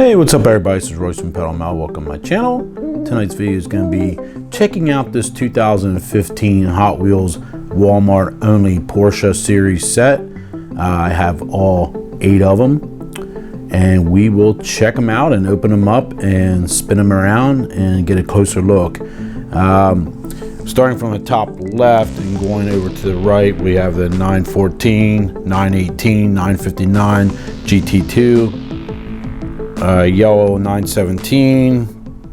Hey, what's up everybody? This is Royce from Pedal Mal. Welcome to my channel. Tonight's video is going to be checking out this 2015 Hot Wheels Walmart only Porsche series set. I have all 8 of them, and we will check them out and open them up and spin them around and get a closer look. Starting from the top left and going over to the right, we have the 914, 918, 959 GT2. Yellow 917,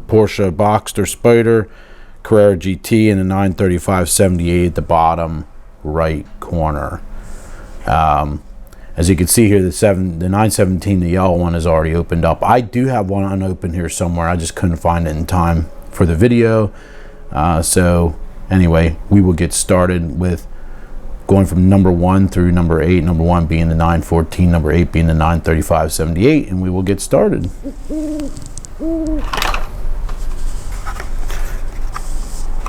Porsche Boxster Spider, Carrera GT, and a 935/78 at the bottom right corner. As you can see here, the 917, the yellow one, is already opened up. I do have one unopened here somewhere. I just couldn't find it in time for the video. So anyway, we will get started with going from number 1 through number 8, number 1 being the 914, number 8 being the 935/78, and we will get started.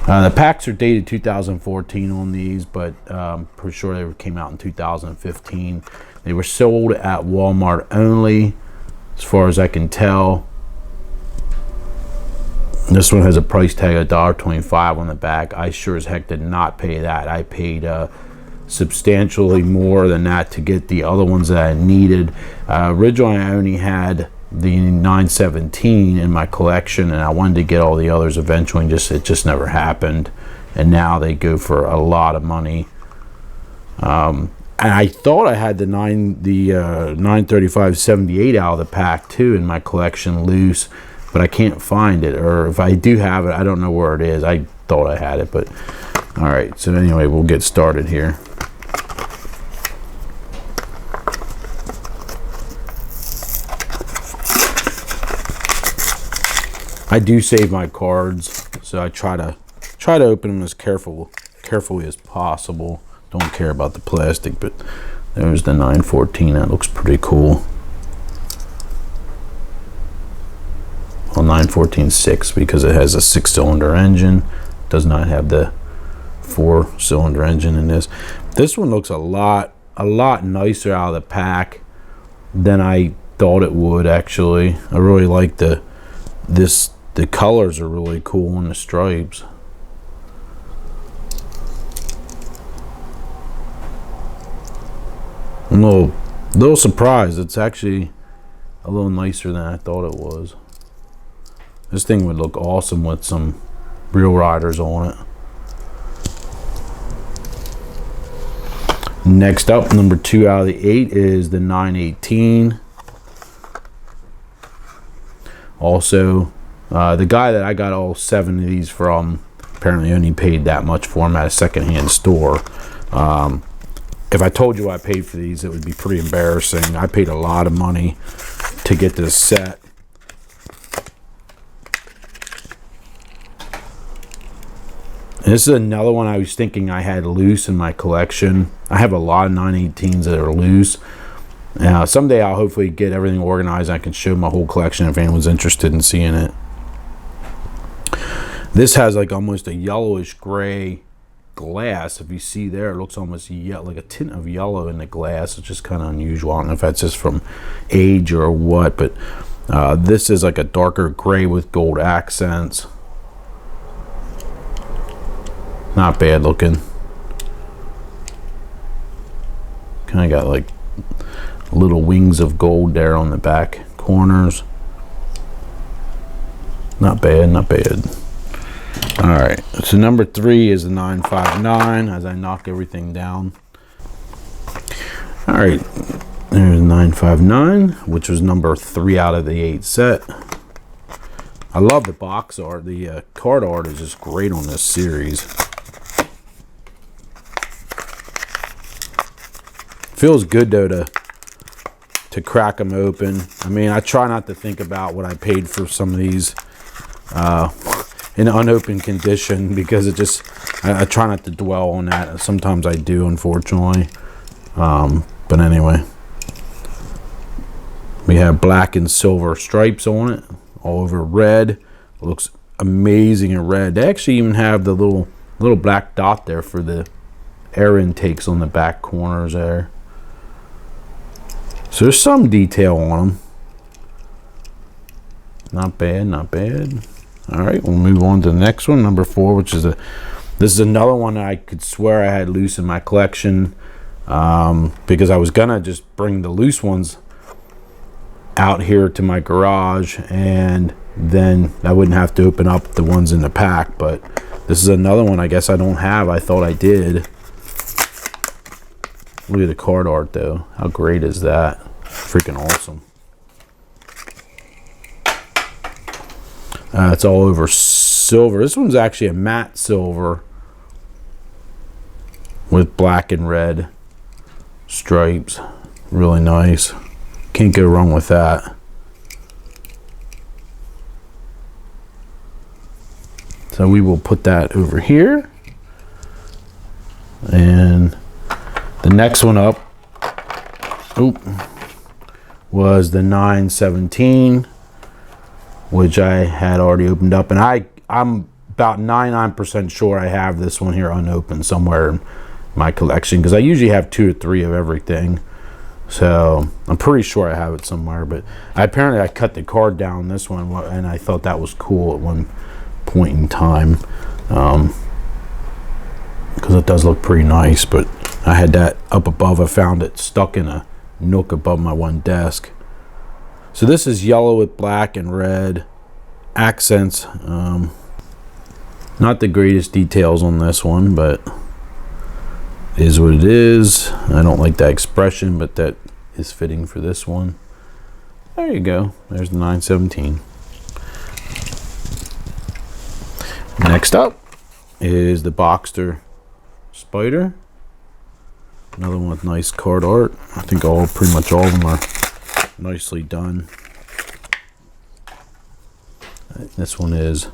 The packs are dated 2014 on these, but pretty sure they came out in 2015. They were sold at Walmart only, as far as I can tell. This one has a price tag of $1.25 on the back. I sure as heck did not pay that. I paid substantially more than that to get the other ones that I needed. Originally I only had the 917 in my collection, and I wanted to get all the others eventually, and it just never happened. And now they go for a lot of money. And I thought I had the 935/78 out of the pack too in my collection loose, but I can't find it, or if I do have it, I don't know where it is. I thought I had it, but all right. So anyway, we'll get started here. I do save my cards, so I try to open them as carefully as possible. Don't care about the plastic, but there's the 914. That looks pretty cool. Well, 914.6 because it has a 6-cylinder engine. Does not have the 4-cylinder engine in this. This one looks a lot nicer out of the pack than I thought it would. Actually, I really like the colors are really cool on the stripes. I'm a little surprised. It's actually a little nicer than I thought it was. This thing would look awesome with some real riders on it. Next up, number 2 out of the 8 is the 918. Also, the guy that I got all 7 of these from apparently only paid that much for them at a secondhand store. If I told you what I paid for these, it would be pretty embarrassing. I paid a lot of money to get this set. And this is another one I was thinking I had loose in my collection. I have a lot of 918s that are loose. Someday I'll hopefully get everything organized. I can show my whole collection if anyone's interested in seeing it. This has like almost a yellowish gray glass. If you see there, it looks almost like a tint of yellow in the glass. It's just kind of unusual. I don't know if that's just from age or what, but this is like a darker gray with gold accents. Not bad looking. Kind of got like little wings of gold there on the back corners. Not bad, not bad. All right, so number 3 is the 959 as I knock everything down. All right, there's 959, which was number 3 out of the 8 set. I love the box art. The card art is just great on this series. Feels good though to crack them open. I mean, I try not to think about what I paid for some of these in unopened condition, because I try not to dwell on that. Sometimes I do, unfortunately. But anyway, we have black and silver stripes on it, all over red. It looks amazing in red. They actually even have the little black dot there for the air intakes on the back corners there. So there's some detail on them. Not bad, not bad. All right, we'll move on to the next one, number 4, which is this is another one that I could swear I had loose in my collection, because I was gonna just bring the loose ones out here to my garage, and then I wouldn't have to open up the ones in the pack. But this is another one I guess I don't have. I thought I did. Look at the card art though. How great is that? Freaking awesome. It's all over silver. This one's actually a matte silver with black and red stripes. Really nice. Can't go wrong with that. So we will put that over here. And the next one up was the 917, which I had already opened up, and I'm about 99% sure I have this one here unopened somewhere in my collection, because I usually have 2 or 3 of everything. So I'm pretty sure I have it somewhere, but apparently I cut the card down this one, and I thought that was cool at one point in time, because it does look pretty nice. But I had that up above. I found it stuck in a nook above my one desk. So this is yellow with black and red accents. Not the greatest details on this one, but it is what it is. I don't like that expression, but that is fitting for this one. There you go. There's the 917. Next up is the Boxster Spider. Another one with nice card art. I think pretty much all of them are nicely done. This one is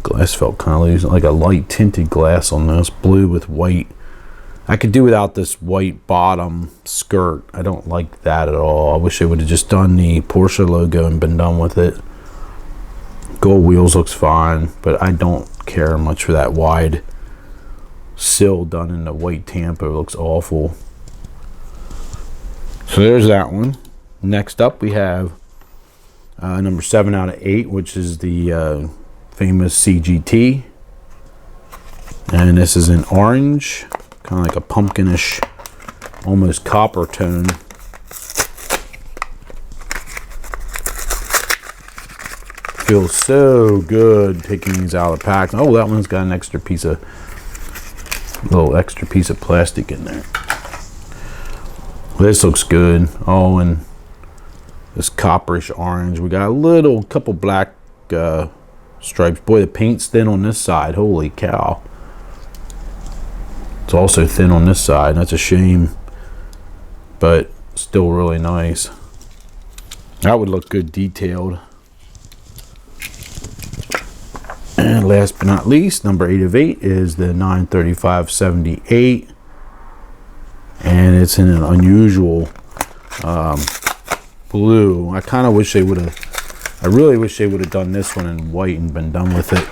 glass felt kind of like a light tinted glass on this, blue with white. I could do without this white bottom skirt. I don't like that at all. I wish they would have just done the Porsche logo and been done with it. Gold wheels looks fine, but I don't care much for that wide sill done in the white Tampa. It looks awful. So there's that one. Next up we have number 7 out of 8, which is the famous CGT, and this is in orange, kind of like a pumpkinish, almost copper tone. Feels so good taking these out of the pack. Oh, that one's got an extra piece of plastic in there. This looks good. Oh, and this copperish orange. We got a couple black stripes. Boy, the paint's thin on this side. Holy cow. It's also thin on this side. That's a shame, but still really nice. That would look good detailed. And last but not least, number 8 of 8 is the 935/78, and it's in an unusual blue. I kind of wish they would have. I really wish they would have done this one in white and been done with it.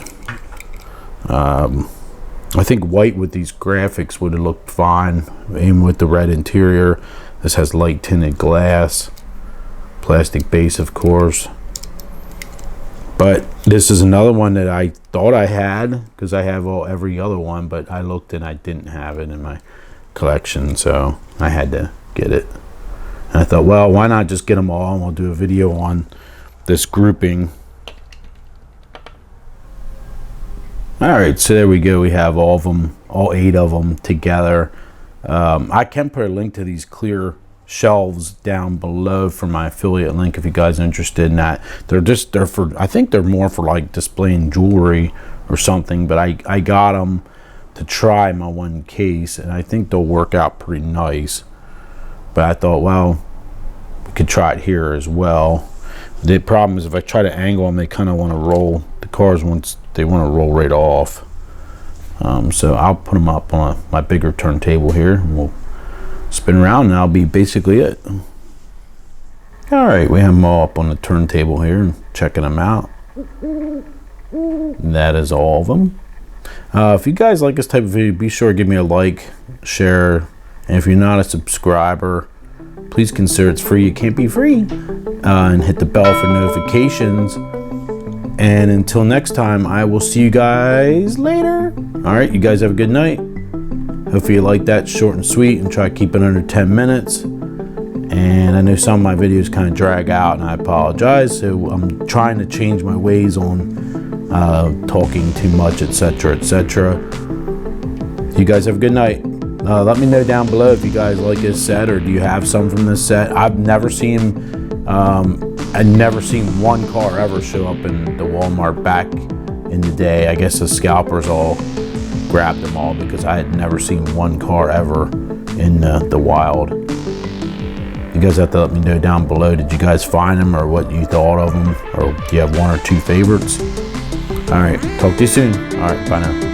I think white with these graphics would have looked fine, even with the red interior. This has light tinted glass, plastic base, of course. But this is another one that I thought I had, because I have every other one, but I looked and I didn't have it in my collection, so I had to get it. And I thought, well, why not just get them all, and we'll do a video on this grouping. All right, so there we go. We have all of them, all 8 of them together. I can put a link to these clear shelves down below for my affiliate link if you guys are interested in that. They're for, I think they're more for like displaying jewelry or something, but I got them to try my one case, and I think they'll work out pretty nice. But I thought, well, we could try it here as well. The problem is if I try to angle them, they kind of want to roll. The cars, once they want to roll right off. So I'll put them up on my bigger turntable here, and we'll spin around, and that'll be basically it. All right, we have them all up on the turntable here and checking them out. That is all of them. If you guys like this type of video, be sure to give me a like, share, and if you're not a subscriber, please consider it's free. It can't be free. And hit the bell for notifications. And until next time, I will see you guys later. All right, you guys have a good night. Hopefully you like that, short and sweet, and try to keep it under 10 minutes. And I know some of my videos kind of drag out, and I apologize. So I'm trying to change my ways on talking too much, etc., etc. You guys have a good night. Let me know down below if you guys like this set, or do you have some from this set. I've never seen one car ever show up in the Walmart back in the day. I guess the scalpers all grabbed them all, because I had never seen one car ever in the wild. You guys have to let me know down below. Did you guys find them, or what you thought of them, or do you have one or two favorites? All right, talk to you soon. All right, bye now.